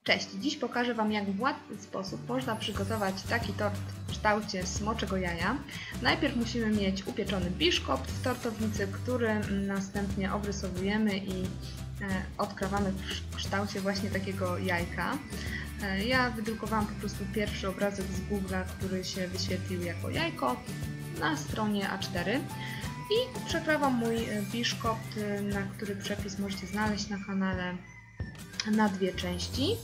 Cześć! Dziś pokażę Wam, jak w łatwy sposób można przygotować taki tort w kształcie smoczego jaja. Najpierw musimy mieć upieczony biszkopt w tortownicy, który następnie obrysowujemy i odkrawamy w kształcie właśnie takiego jajka. Ja wydrukowałam po prostu pierwszy obrazek z Google'a, który się wyświetlił jako jajko na stronie A4. I przekrawam mój biszkopt, na który przepis możecie znaleźć na kanale, na dwie części.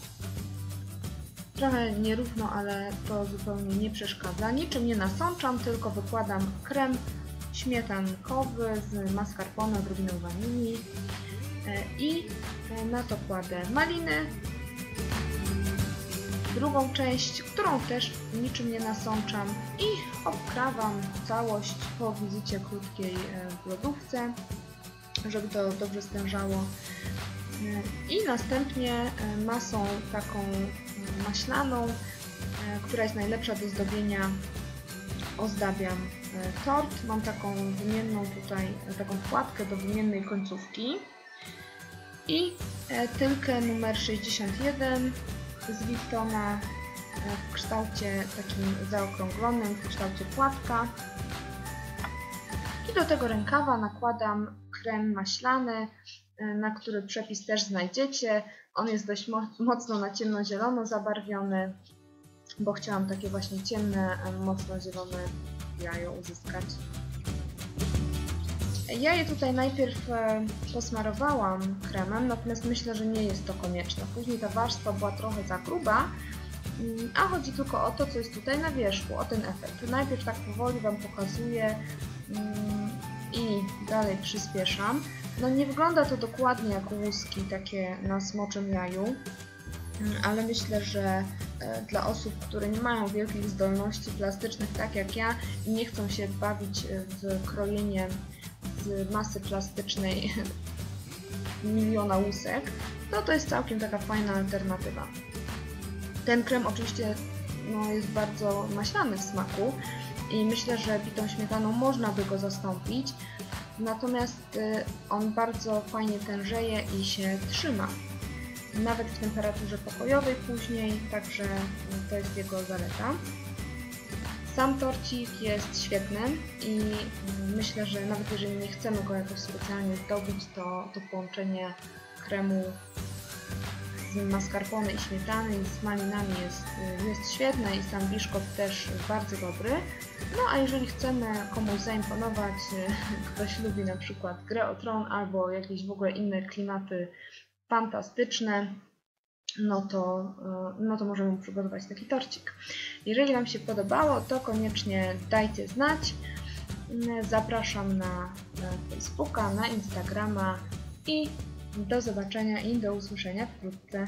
Trochę nierówno, ale to zupełnie nie przeszkadza. Niczym nie nasączam, tylko wykładam krem śmietankowy z mascarpone, odrobiną wanilii i na to kładę maliny. Drugą część, którą też niczym nie nasączam, i obkrawam całość po wizycie krótkiej w lodówce, żeby to dobrze stężało. I następnie masą taką maślaną, która jest najlepsza do zdobienia, ozdabiam tort. Mam taką wymienną tutaj, taką wkładkę do wymiennej końcówki i tylkę numer 61 z Liptona w kształcie takim zaokrąglonym, w kształcie płatka. I do tego rękawa nakładam krem maślany, na który przepis też znajdziecie. On jest dość mocno na ciemnozielono zabarwiony, bo chciałam takie właśnie ciemne, mocno zielone jajo uzyskać. Ja je tutaj najpierw posmarowałam kremem, natomiast myślę, że nie jest to konieczne. Później ta warstwa była trochę za gruba, a chodzi tylko o to, co jest tutaj na wierzchu, o ten efekt. Najpierw tak powoli Wam pokazuję i dalej przyspieszam. No nie wygląda to dokładnie jak łuski takie na smoczym jaju, ale myślę, że dla osób, które nie mają wielkich zdolności plastycznych tak jak ja i nie chcą się bawić w krojenie z masy plastycznej miliona łusek, to jest całkiem taka fajna alternatywa. Ten krem oczywiście jest bardzo maślany w smaku i myślę, że bitą śmietaną można by go zastąpić, natomiast on bardzo fajnie tężeje i się trzyma, nawet w temperaturze pokojowej później, także to jest jego zaleta. Sam torcik jest świetny i myślę, że nawet jeżeli nie chcemy go jakoś specjalnie zdobić, to połączenie kremu z mascarpone i śmietany i z malinami jest świetne i sam biszkopt też bardzo dobry. No a jeżeli chcemy komuś zaimponować, ktoś lubi na przykład grę o tron albo jakieś w ogóle inne klimaty fantastyczne, no to możemy mu przygotować taki torcik. Jeżeli Wam się podobało, to koniecznie dajcie znać. Zapraszam na Facebooka, na Instagrama i do zobaczenia i do usłyszenia wkrótce.